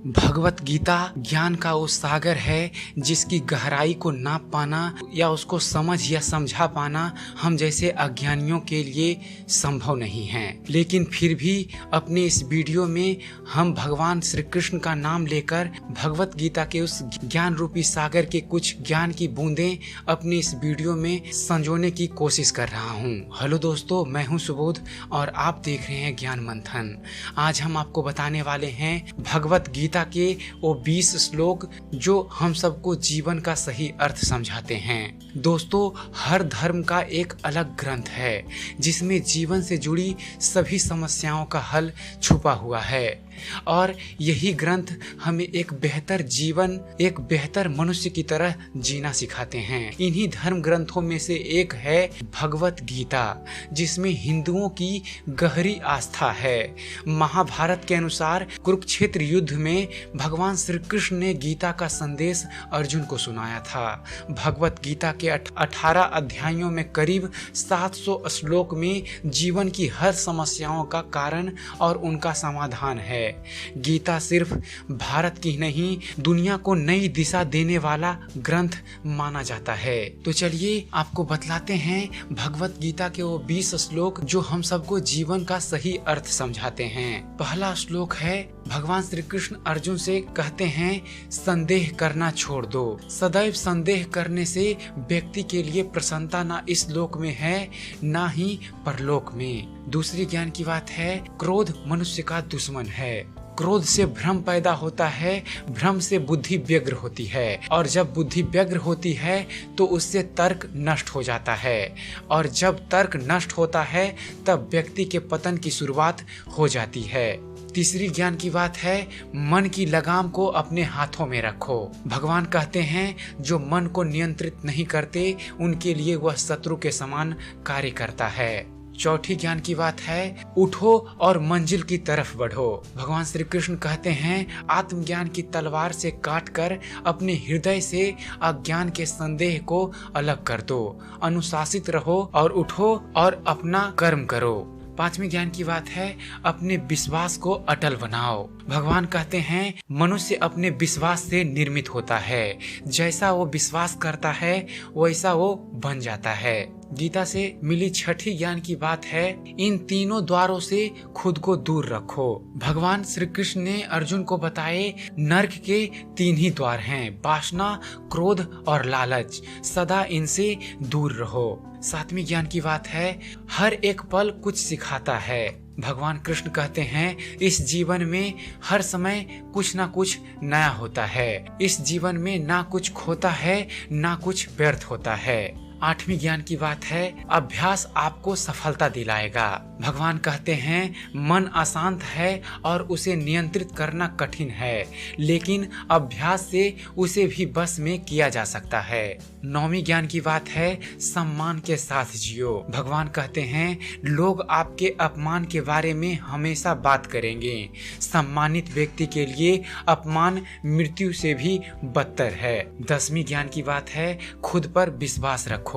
भगवत गीता ज्ञान का वो सागर है जिसकी गहराई को नाप पाना या उसको समझ या समझा पाना हम जैसे अज्ञानियों के लिए संभव नहीं है। लेकिन फिर भी अपने इस वीडियो में हम भगवान श्री कृष्ण का नाम लेकर भगवत गीता के उस ज्ञान रूपी सागर के कुछ ज्ञान की बूंदें अपनी इस वीडियो में संजोने की कोशिश कर रहा हूँ। हेलो दोस्तों, मैं हूँ सुबोध और आप देख रहे हैं ज्ञान मंथन। आज हम आपको बताने वाले हैं भगवत गीता के वो 20 श्लोक जो हम सबको जीवन का सही अर्थ समझाते हैं। दोस्तों, हर धर्म का एक अलग ग्रंथ है जिसमें जीवन से जुड़ी सभी समस्याओं का हल छुपा हुआ है और यही ग्रंथ हमें एक बेहतर जीवन, एक बेहतर मनुष्य की तरह जीना सिखाते हैं। इन्हीं धर्म ग्रंथों में से एक है भगवत गीता, जिसमें हिंदुओं की गहरी आस्था है। महाभारत के अनुसार कुरुक्षेत्र युद्ध में भगवान श्री कृष्ण ने गीता का संदेश अर्जुन को सुनाया था। भगवत गीता के 18 अध्यायों में करीब 700 श्लोक में जीवन की हर समस्याओं का कारण और उनका समाधान है। गीता सिर्फ भारत की नहीं, दुनिया को नई दिशा देने वाला ग्रंथ माना जाता है। तो चलिए आपको बतलाते हैं भगवत गीता के वो 20 श्लोक जो हम सबको जीवन का सही अर्थ समझाते हैं। पहला श्लोक है, भगवान श्री कृष्ण अर्जुन से कहते हैं, संदेह करना छोड़ दो। सदैव संदेह करने से व्यक्ति के लिए प्रसन्नता ना इस लोक में है ना ही परलोक में। दूसरी ज्ञान की बात है, क्रोध मनुष्य का दुश्मन है। क्रोध से भ्रम पैदा होता है, भ्रम से बुद्धि व्यग्र होती है और जब बुद्धि व्यग्र होती है तो उससे तर्क नष्ट हो जाता है और जब तर्क नष्ट होता है तब व्यक्ति के पतन की शुरुआत हो जाती है। तीसरी ज्ञान की बात है, मन की लगाम को अपने हाथों में रखो। भगवान कहते हैं, जो मन को नियंत्रित नहीं करते उनके लिए वह शत्रु के समान कार्य करता है। चौथी ज्ञान की बात है, उठो और मंजिल की तरफ बढ़ो। भगवान श्री कृष्ण कहते हैं, आत्मज्ञान की तलवार से काटकर अपने हृदय से अज्ञान के संदेह को अलग कर दो। अनुशासित रहो और उठो और अपना कर्म करो। पांचवी ज्ञान की बात है, अपने विश्वास को अटल बनाओ। भगवान कहते हैं, मनुष्य अपने विश्वास से निर्मित होता है। जैसा वो विश्वास करता है वैसा वो बन जाता है। गीता से मिली छठी ज्ञान की बात है, इन तीनों द्वारों से खुद को दूर रखो। भगवान श्री कृष्ण ने अर्जुन को बताए, नरक के 3 ही द्वार हैं, वासना, क्रोध और लालच। सदा इनसे दूर रहो। सातवीं ज्ञान की बात है, हर एक पल कुछ सिखाता है। भगवान कृष्ण कहते हैं, इस जीवन में हर समय कुछ ना कुछ नया होता है। इस जीवन में ना कुछ खोता है ना कुछ व्यर्थ होता है। आठवीं ज्ञान की बात है, अभ्यास आपको सफलता दिलाएगा। भगवान कहते हैं, मन अशांत है और उसे नियंत्रित करना कठिन है, लेकिन अभ्यास से उसे भी बस में किया जा सकता है। नौवीं ज्ञान की बात है, सम्मान के साथ जियो। भगवान कहते हैं, लोग आपके अपमान के बारे में हमेशा बात करेंगे। सम्मानित व्यक्ति के लिए अपमान मृत्यु से भी बदतर है। 10वीं ज्ञान की बात है, खुद पर विश्वास रखो।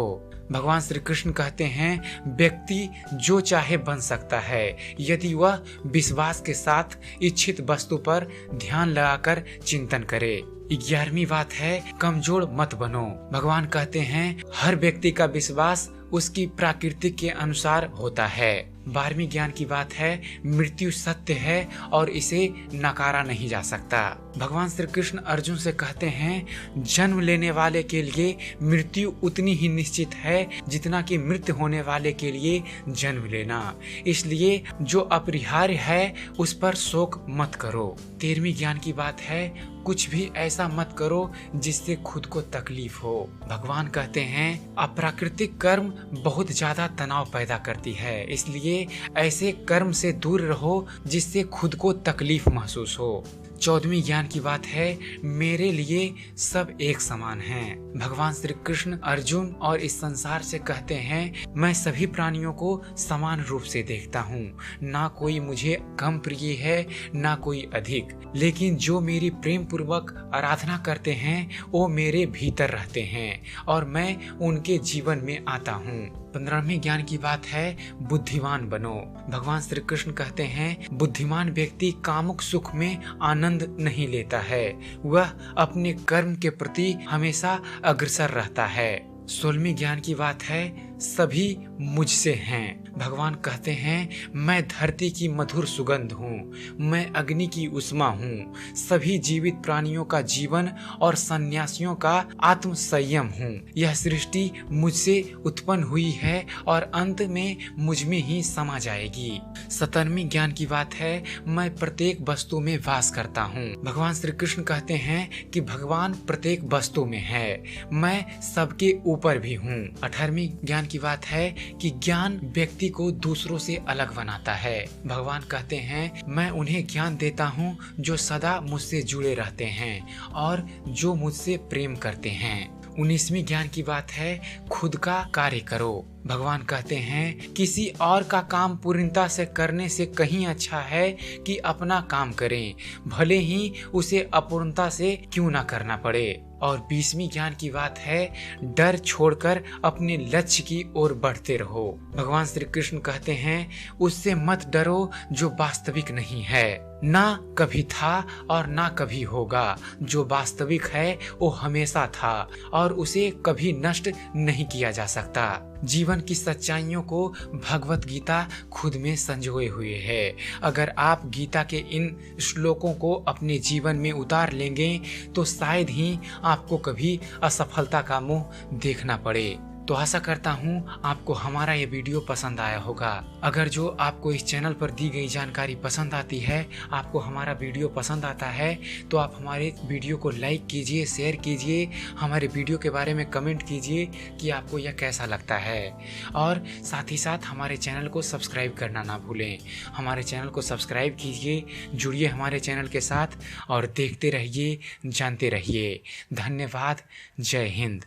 भगवान श्री कृष्ण कहते हैं, व्यक्ति जो चाहे बन सकता है यदि वह विश्वास के साथ इच्छित वस्तु पर ध्यान लगाकर चिंतन करे। 11वीं बात है, कमजोर मत बनो। भगवान कहते हैं, हर व्यक्ति का विश्वास उसकी प्रकृति के अनुसार होता है। 12वीं ज्ञान की बात है, मृत्यु सत्य है और इसे नकारा नहीं जा सकता। भगवान श्री कृष्ण अर्जुन से कहते हैं, जन्म लेने वाले के लिए मृत्यु उतनी ही निश्चित है जितना कि मृत्यु होने वाले के लिए जन्म लेना। इसलिए जो अपरिहार्य है उस पर शोक मत करो। 13वीं ज्ञान की बात है, कुछ भी ऐसा मत करो जिससे खुद को तकलीफ हो। भगवान कहते हैं, अप्राकृतिक कर्म बहुत ज्यादा तनाव पैदा करती है, इसलिए ऐसे कर्म से दूर रहो जिससे खुद को तकलीफ महसूस हो। 14वीं ज्ञान की बात है, मेरे लिए सब एक समान हैं। भगवान श्री कृष्ण अर्जुन और इस संसार से कहते हैं, मैं सभी प्राणियों को समान रूप से देखता हूँ। ना कोई मुझे कम प्रिय है ना कोई अधिक, लेकिन जो मेरी प्रेम पूर्वक आराधना करते हैं वो मेरे भीतर रहते हैं और मैं उनके जीवन में आता हूँ। 15वें ज्ञान की बात है, बुद्धिमान बनो। भगवान श्री कृष्ण कहते हैं, बुद्धिमान व्यक्ति कामुक सुख में आनंद आनंद नहीं लेता है, वह अपने कर्म के प्रति हमेशा अग्रसर रहता है। 16वीं ज्ञान की बात है, सभी मुझसे हैं। भगवान कहते हैं, मैं धरती की मधुर सुगंध हूँ, मैं अग्नि की उष्मा हूँ, सभी जीवित प्राणियों का जीवन और सन्यासियों का आत्म संयम हूँ। यह सृष्टि मुझसे उत्पन्न हुई है और अंत में मुझ में ही समा जाएगी। 17वीं ज्ञान की बात है, मैं प्रत्येक वस्तु में वास करता हूँ। भगवान श्री कृष्ण कहते हैं कि भगवान प्रत्येक वस्तु में है, मैं सबके ऊपर भी हूँ। 18वीं ज्ञान की बात है कि ज्ञान व्यक्ति को दूसरों से अलग बनाता है। भगवान कहते हैं, मैं उन्हें ज्ञान देता हूँ जो सदा मुझसे जुड़े रहते हैं और जो मुझसे प्रेम करते हैं। 19वीं ज्ञान की बात है, खुद का कार्य करो। भगवान कहते हैं, किसी और का काम पूर्णता से करने से कहीं अच्छा है कि अपना काम करें, भले ही उसे अपूर्णता से क्यों ना करना पड़े। और 20वीं ज्ञान की बात है, डर छोड़कर अपने लक्ष्य की ओर बढ़ते रहो। भगवान श्री कृष्ण कहते हैं, उससे मत डरो जो वास्तविक नहीं है, ना कभी था और ना कभी होगा। जो वास्तविक है वो हमेशा था और उसे कभी नष्ट नहीं किया जा सकता। जीवन की सच्चाइयों को भगवत गीता खुद में संजोए हुए है। अगर आप गीता के इन श्लोकों को अपने जीवन में उतार लेंगे तो शायद ही आपको कभी असफलता का मुंह देखना पड़े। तो आशा करता हूँ आपको हमारा ये वीडियो पसंद आया होगा। अगर जो आपको इस चैनल पर दी गई जानकारी पसंद आती है, आपको हमारा वीडियो पसंद आता है, तो आप हमारे वीडियो को लाइक कीजिए, शेयर कीजिए, हमारे वीडियो के बारे में कमेंट कीजिए कि आपको यह कैसा लगता है। और साथ ही साथ हमारे चैनल को सब्सक्राइब करना ना भूलें। हमारे चैनल को सब्सक्राइब कीजिए, जुड़िए हमारे चैनल के साथ और देखते रहिए, जानते रहिए। धन्यवाद। जय हिंद।